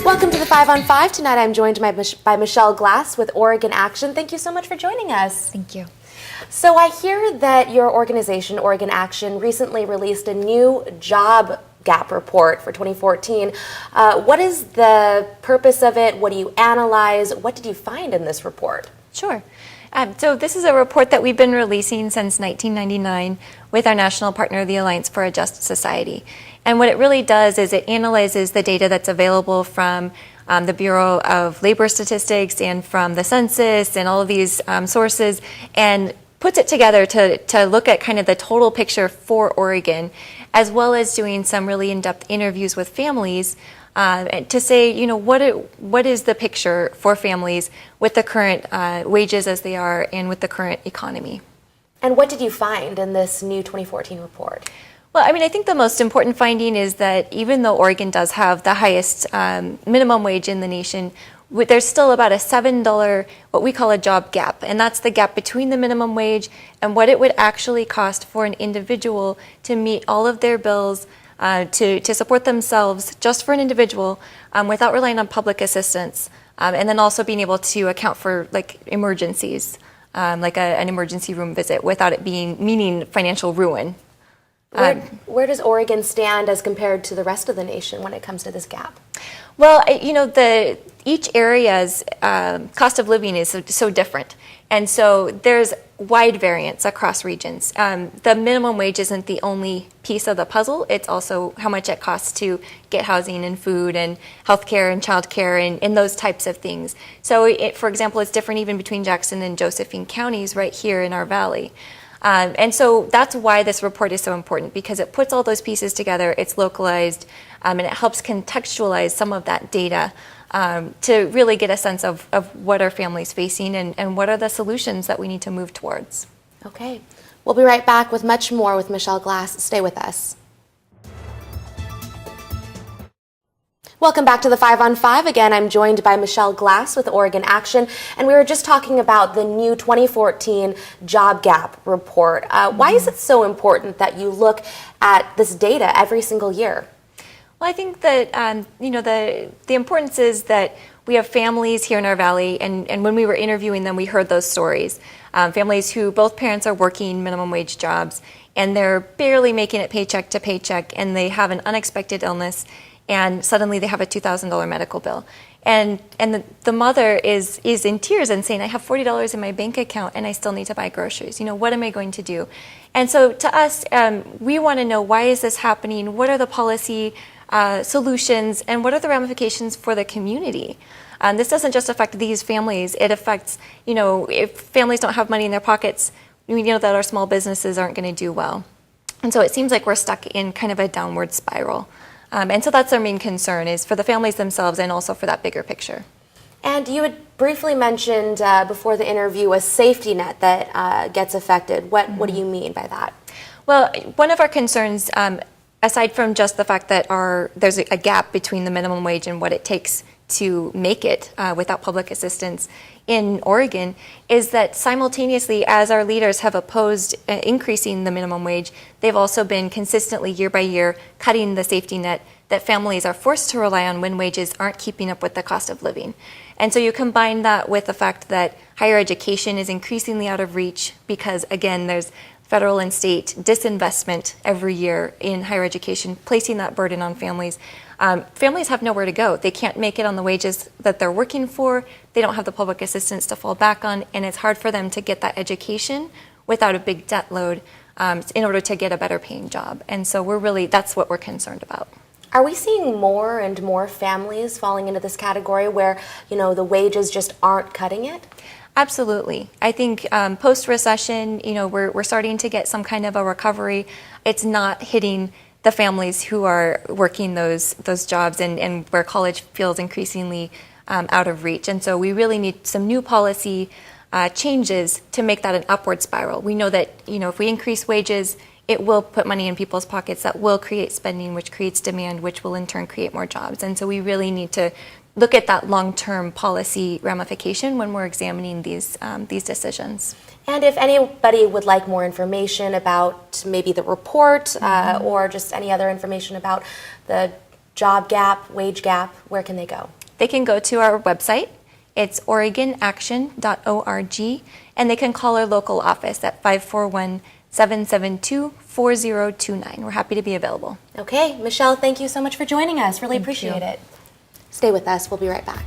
Welcome to the 5 on 5. Tonight I'm joined by Michelle Glass with Oregon Action. Thank you so much for joining us. Thank you. So I hear that your organization, Oregon Action, recently released a new job gap report for 2014. What is the purpose of it? What do you analyze? What did you find in this report? Sure. So this is a report that we've been releasing since 1999 with our national partner, the Alliance for a Just Society. And what it really does is it analyzes the data that's available from the Bureau of Labor Statistics and from the census and all of these sources, and puts it together to look at kind of the total picture for Oregon, as well as doing some really in-depth interviews with families to say, you know, what is the picture for families with the current wages as they are and with the current economy. And what did you find in this new 2014 report? Well, I mean, I think the most important finding is that even though Oregon does have the highest minimum wage in the nation, there's still about a $7, what we call a job gap, and that's the gap between the minimum wage and what it would actually cost for an individual to meet all of their bills, to support themselves just for an individual without relying on public assistance, and then also being able to account for like emergencies, like an emergency room visit without it meaning financial ruin. Where does Oregon stand as compared to the rest of the nation when it comes to this gap? Well, you know, each area's cost of living is so different. And so there's wide variance across regions. The minimum wage isn't the only piece of the puzzle. It's also how much it costs to get housing and food and healthcare and childcare and those types of things. So, for example, it's different even between Jackson and Josephine counties right here in our valley. And so that's why this report is so important, because it puts all those pieces together, it's localized, and it helps contextualize some of that data to really get a sense of what are families facing and what are the solutions that we need to move towards. Okay. We'll be right back with much more with Michelle Glass. Stay with us. Welcome back to the 5 on 5. Again, I'm joined by Michelle Glass with Oregon Action, and we were just talking about the new 2014 job gap report. Why is it so important that you look at this data every single year? Well, I think that you know, the importance is that we have families here in our valley, and when we were interviewing them, we heard those stories. Families who both parents are working minimum wage jobs, and they're barely making it paycheck to paycheck, and they have an unexpected illness, and suddenly they have a $2,000 medical bill. And the mother is in tears and saying, I have $40 in my bank account and I still need to buy groceries. You know, what am I going to do? And so to us, we want to know, why is this happening? What are the policy solutions, and what are the ramifications for the community? This doesn't just affect these families. It affects, you know, if families don't have money in their pockets, we know that our small businesses aren't going to do well. And so it seems like we're stuck in kind of a downward spiral. And so that's our main concern, is for the families themselves and also for that bigger picture. And you had briefly mentioned before the interview a safety net that gets affected. What do you mean by that? Well, one of our concerns, aside from just the fact that there's a gap between the minimum wage and what it takes to make it without public assistance in Oregon, is that simultaneously, as our leaders have opposed increasing the minimum wage, they've also been consistently year by year cutting the safety net that families are forced to rely on when wages aren't keeping up with the cost of living. And so you combine that with the fact that higher education is increasingly out of reach because, again, there's federal and state disinvestment every year in higher education, placing that burden on families. Families have nowhere to go. They can't make it on the wages that they're working for. They don't have the public assistance to fall back on, and it's hard for them to get that education without a big debt load in order to get a better paying job. And so that's what we're concerned about. Are we seeing more and more families falling into this category where, you know, the wages just aren't cutting it? Absolutely. I think post-recession, you know, we're starting to get some kind of a recovery. It's not hitting the families who are working those jobs and where college feels increasingly out of reach. And so we really need some new policy changes to make that an upward spiral. We know that, you know, if we increase wages, it will put money in people's pockets, that will create spending, which creates demand, which will in turn create more jobs. And so we really need to look at that long-term policy ramification when we're examining these decisions. And if anybody would like more information about maybe the report or just any other information about the job gap, wage gap, where can they go? They can go to our website. It's oregonaction.org, and they can call our local office at 541-772-4029. We're happy to be available. Okay, Michelle, thank you so much for joining us. Really appreciate it. Stay with us. We'll be right back.